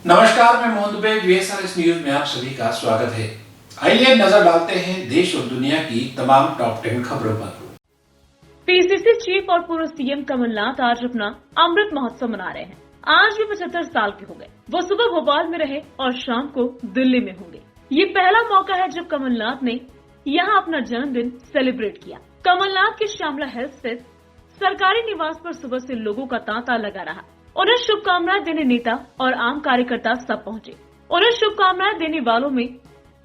नमस्कार, मैं मोहन दुबे। वीएसआरएस न्यूज में आप सभी का स्वागत है। आइए नजर डालते हैं देश और दुनिया की तमाम टॉप 10 खबरों पर। पीसीसी चीफ और पूर्व सीएम कमलनाथ आज अपना अमृत महोत्सव मना रहे हैं। आज भी 75 साल के हो गए। वो सुबह भोपाल में रहे और शाम को दिल्ली में होंगे। ये पहला मौका है जब कमलनाथ ने यहाँ अपना जन्मदिन सेलिब्रेट किया। कमलनाथ के श्यामला हेल्थ स्थित सरकारी निवास पर सुबह से लोगों का तांता लगा रहा। उन्हें शुभकामनाएं देने नेता और आम कार्यकर्ता सब पहुंचे। उन्हें शुभकामनाएं देने वालों में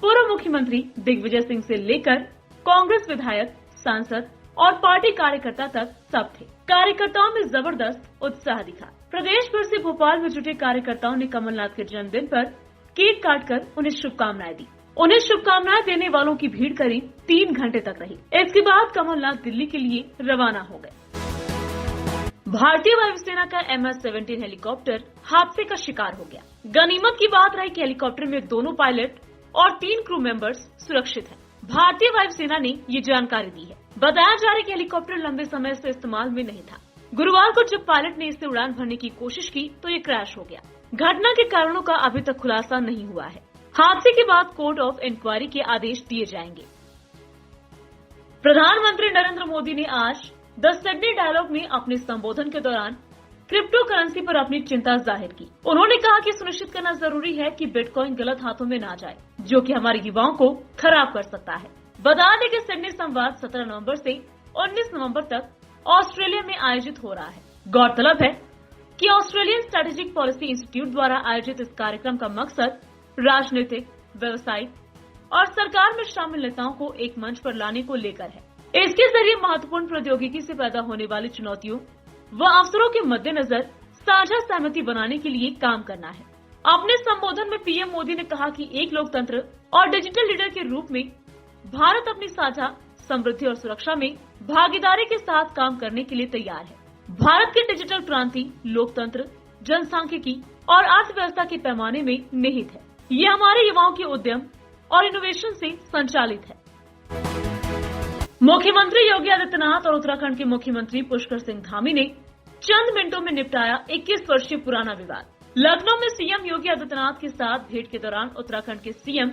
पूर्व मुख्यमंत्री दिग्विजय सिंह से लेकर कांग्रेस विधायक, सांसद और पार्टी कार्यकर्ता तक सब थे। कार्यकर्ताओं में जबरदस्त उत्साह दिखा। प्रदेश भर से भोपाल में जुटे कार्यकर्ताओं ने कमलनाथ के जन्मदिन पर केक काटकर उन्हें शुभकामनाएं दी। उन्हें शुभकामनाएं देने वालों की भीड़ करीब 3 घंटे तक रही। इसके बाद कमलनाथ दिल्ली के लिए रवाना हो गए। भारतीय वायुसेना का MS-17 हेलीकॉप्टर हादसे का शिकार हो गया। गनीमत की बात रही कि हेलीकॉप्टर में दोनों पायलट और 3 क्रू मेंबर्स सुरक्षित हैं। भारतीय वायुसेना ने ये जानकारी दी है। बताया जा रहा है कि हेलीकॉप्टर लंबे समय से इस्तेमाल में नहीं था। गुरुवार को जब पायलट ने इसे उड़ान भरने की कोशिश की तो ये क्रैश हो गया। घटना के कारणों का अभी तक खुलासा नहीं हुआ है। हादसे के बाद कोर्ट ऑफ इंक्वायरी के आदेश दिए जाएंगे। प्रधानमंत्री नरेंद्र मोदी ने आज द सिडनी डायलॉग में अपने संबोधन के दौरान क्रिप्टो करेंसी पर अपनी चिंता जाहिर की। उन्होंने कहा कि सुनिश्चित करना जरूरी है कि बिटकॉइन गलत हाथों में ना जाए, जो कि हमारे युवाओं को खराब कर सकता है। बता दें कि सिडनी संवाद 17 नवंबर से 19 नवंबर तक ऑस्ट्रेलिया में आयोजित हो रहा है। गौरतलब है कि ऑस्ट्रेलियन स्ट्रेटेजिक पॉलिसी इंस्टीट्यूट द्वारा आयोजित इस कार्यक्रम का मकसद राजनीतिक, व्यवसायिक और सरकार में शामिल नेताओं को एक मंच पर लाने को लेकर है। इसके जरिए महत्वपूर्ण प्रौद्योगिकी से पैदा होने वाली चुनौतियों व अवसरों के मद्देनजर साझा सहमति बनाने के लिए काम करना है। अपने संबोधन में पीएम मोदी ने कहा कि एक लोकतंत्र और डिजिटल लीडर के रूप में भारत अपनी साझा समृद्धि और सुरक्षा में भागीदारी के साथ काम करने के लिए तैयार है। भारत की डिजिटल क्रांति लोकतंत्र, जनसांख्यिकी और अर्थव्यवस्था के पैमाने में निहित है। ये हमारे युवाओं के उद्यम और इनोवेशन से संचालित है। मुख्यमंत्री योगी आदित्यनाथ और उत्तराखंड के मुख्यमंत्री पुष्कर सिंह धामी ने चंद मिनटों में निपटाया 21 वर्षीय पुराना विवाद। लखनऊ में सीएम योगी आदित्यनाथ के साथ भेंट के दौरान उत्तराखंड के सीएम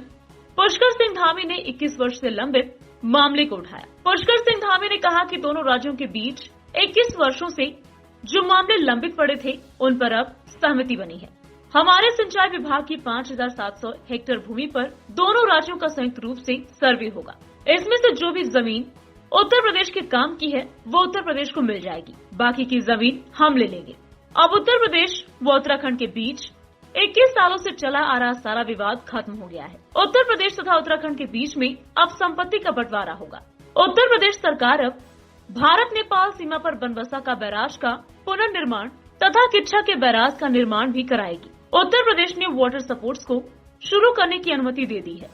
पुष्कर सिंह धामी ने 21 वर्ष से लंबित मामले को उठाया। पुष्कर सिंह धामी ने कहा कि दोनों राज्यों के बीच 21 वर्षों से जो मामले लंबित पड़े थे उन पर अब सहमति बनी है। हमारे सिंचाई विभाग की 5700 हेक्टेयर भूमि पर दोनों राज्यों का संयुक्त रूप से सर्वे होगा। इसमें से जो भी जमीन उत्तर प्रदेश के काम की है वो उत्तर प्रदेश को मिल जाएगी, बाकी की जमीन हम ले लेंगे। अब उत्तर प्रदेश व उत्तराखंड के बीच 21 सालों से चला आ रहा सारा विवाद खत्म हो गया है। उत्तर प्रदेश तथा उत्तराखंड के बीच में अब संपत्ति का बंटवारा होगा। उत्तर प्रदेश सरकार अब भारत नेपाल सीमा पर बनबसा का बैराज का पुनर्निर्माण तथा किच्छा के बैराज का निर्माण भी कराएगी। उत्तर प्रदेश ने वाटर सपोर्ट्स को शुरू करने की अनुमति दे दी है।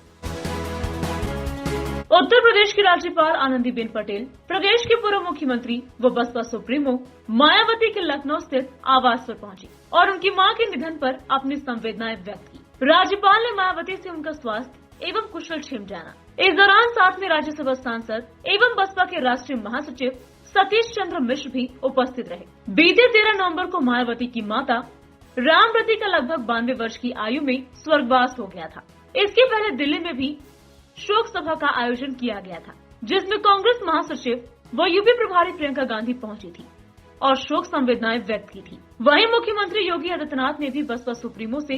उत्तर प्रदेश की राज्यपाल आनंदीबेन पटेल, प्रदेश के पूर्व मुख्यमंत्री व बसपा सुप्रीमो मायावती के लखनऊ स्थित आवास पर पहुंची और उनकी मां के निधन पर अपनी संवेदनाएं व्यक्त की। राज्यपाल ने मायावती से उनका स्वास्थ्य एवं कुशल क्षेम जाना। इस दौरान साथ में राज्यसभा सांसद एवं बसपा के राष्ट्रीय महासचिव सतीश चंद्र मिश्र भी उपस्थित रहे। बीते 13 नवम्बर को मायावती की माता रामवती का लगभग 92 वर्ष की आयु में स्वर्गवास हो गया था। इसके पहले दिल्ली में भी शोक सभा का आयोजन किया गया था, जिसमें कांग्रेस महासचिव व यूपी प्रभारी प्रियंका गांधी पहुंची थी और शोक संवेदनाएं व्यक्त की थी। वहीं मुख्यमंत्री योगी आदित्यनाथ ने भी बसपा सुप्रीमो से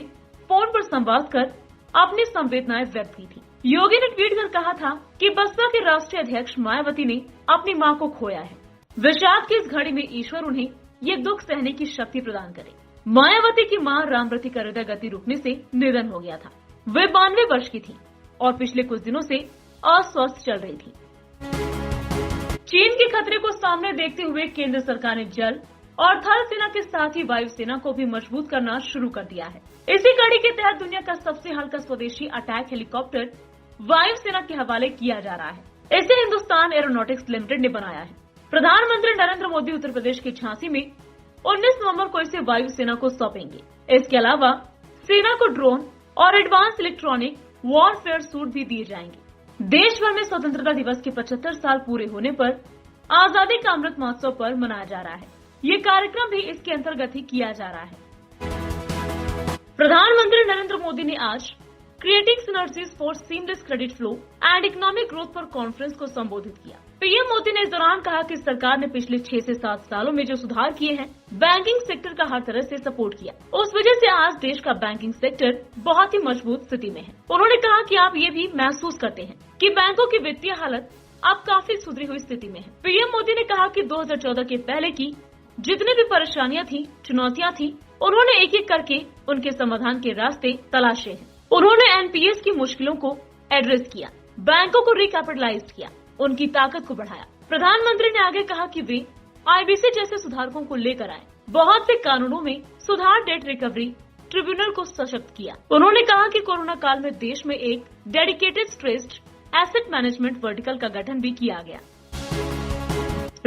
फोन पर संवाद कर अपनी संवेदनाएं व्यक्त की थी। योगी ने ट्वीट कर कहा था कि बसपा के राष्ट्रीय अध्यक्ष मायावती ने अपनी मां को खोया है। विषाद की इस घड़ी में ईश्वर उन्हें ये दुख सहने की शक्ति प्रदान करे। मायावती की मां रामवती का हृदय गति रुकने से निधन हो गया था। वे 92 वर्ष की थी और पिछले कुछ दिनों से अस्वस्थ चल रही थी। चीन के खतरे को सामने देखते हुए केंद्र सरकार ने जल और थल सेना के साथ ही वायुसेना को भी मजबूत करना शुरू कर दिया है। इसी कड़ी के तहत दुनिया का सबसे हल्का स्वदेशी अटैक हेलीकॉप्टर वायुसेना के हवाले किया जा रहा है। इसे हिंदुस्तान एरोनॉटिक्स लिमिटेड ने बनाया है। प्रधानमंत्री नरेंद्र मोदी उत्तर प्रदेश के झांसी में 19 नवंबर को इसे वायुसेना को सौंपेंगे। इसके अलावा सेना को ड्रोन और एडवांस इलेक्ट्रॉनिक वॉरफेयर सूट भी दिए जाएंगे। देश भर में स्वतंत्रता दिवस के 75 साल पूरे होने पर आजादी का अमृत महोत्सव पर्व मनाया जा रहा है। ये कार्यक्रम भी इसके अंतर्गत ही किया जा रहा है। प्रधानमंत्री नरेंद्र मोदी ने आज creating synergies for seamless credit flow and economic growth पर कॉन्फ्रेंस को संबोधित किया। पीएम मोदी ने इस दौरान कहा कि सरकार ने पिछले 6 से 7 सालों में जो सुधार किए हैं, बैंकिंग सेक्टर का हर तरह से सपोर्ट किया। उस वजह से आज देश का बैंकिंग सेक्टर बहुत ही मजबूत स्थिति में है। उन्होंने कहा कि आप ये भी महसूस करते हैं कि बैंकों की वित्तीय हालत अब काफी सुधरी हुई स्थिति में है। पीएम मोदी ने कहा कि 2014 के पहले की जितनी भी परेशानियां थी, चुनौतियां थी, उन्होंने एक एक करके उनके समाधान के रास्ते तलाशे हैं। उन्होंने एनपीएस की मुश्किलों को एड्रेस किया, बैंकों को रिकैपिटलाइज किया, उनकी ताकत को बढ़ाया। प्रधानमंत्री ने आगे कहा कि वे आईबीसी जैसे सुधारकों को लेकर आए, बहुत से कानूनों में सुधार, डेट रिकवरी ट्रिब्यूनल को सशक्त किया। उन्होंने कहा कि कोरोना काल में देश में एक dedicated stressed asset management vertical का गठन भी किया गया।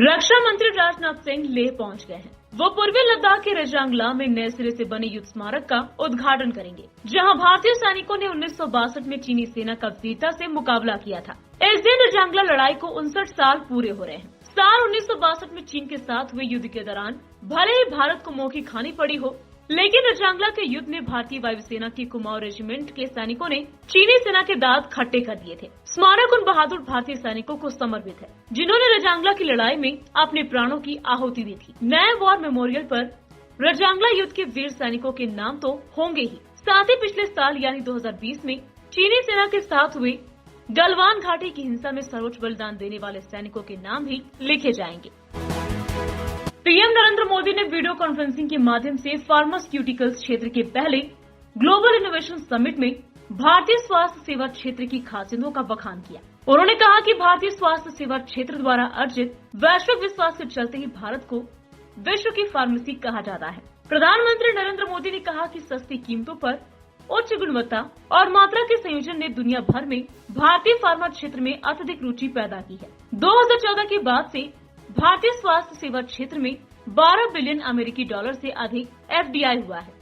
रक्षा मंत्री राजनाथ सिंह लेह पहुंच गए हैं। वो पूर्वी लद्दाख के रजांगला में नए सिरे से बने युद्ध स्मारक का उद्घाटन करेंगे, जहां भारतीय सैनिकों ने 1962 में चीनी सेना का वीरता से मुकाबला किया था। इस दिन रजांगला लड़ाई को 59 साल पूरे हो रहे हैं। साल 1962 में चीन के साथ हुए युद्ध के दौरान भले ही भारत को मौकी खानी पड़ी हो, लेकिन रजांगला के युद्ध में भारतीय वायुसेना की कुमाऊं रेजिमेंट के सैनिकों ने चीनी सेना के दांत खट्टे कर दिए थे। स्मारक उन बहादुर भारतीय सैनिकों को समर्पित है जिन्होंने रजांगला की लड़ाई में अपने प्राणों की आहुति दी थी। नए वॉर मेमोरियल पर रजांगला युद्ध के वीर सैनिकों के नाम तो होंगे ही, साथ ही पिछले साल यानी 2020 में चीनी सेना के साथ हुए गलवान घाटी की हिंसा में सर्वोच्च बलिदान देने वाले सैनिकों के नाम भी लिखे जाएंगे। पीएम नरेंद्र मोदी ने वीडियो कॉन्फ्रेंसिंग के माध्यम से फार्मास्यूटिकल्स क्षेत्र के पहले ग्लोबल इनोवेशन समिट में भारतीय स्वास्थ्य सेवा क्षेत्र की खासियतों का बखान किया। उन्होंने कहा कि भारतीय स्वास्थ्य सेवा क्षेत्र द्वारा अर्जित वैश्विक विश्वास के चलते ही भारत को विश्व की फार्मेसी कहा जाता है। प्रधानमंत्री नरेंद्र मोदी ने कहा कि सस्ती कीमतों पर उच्च गुणवत्ता और मात्रा के संयोजन ने दुनिया भर में भारतीय फार्मा क्षेत्र में अत्यधिक रुचि पैदा की है। 2014 के बाद से भारतीय स्वास्थ्य सेवा क्षेत्र में 12 बिलियन अमेरिकी डॉलर से अधिक एफडीआई हुआ है।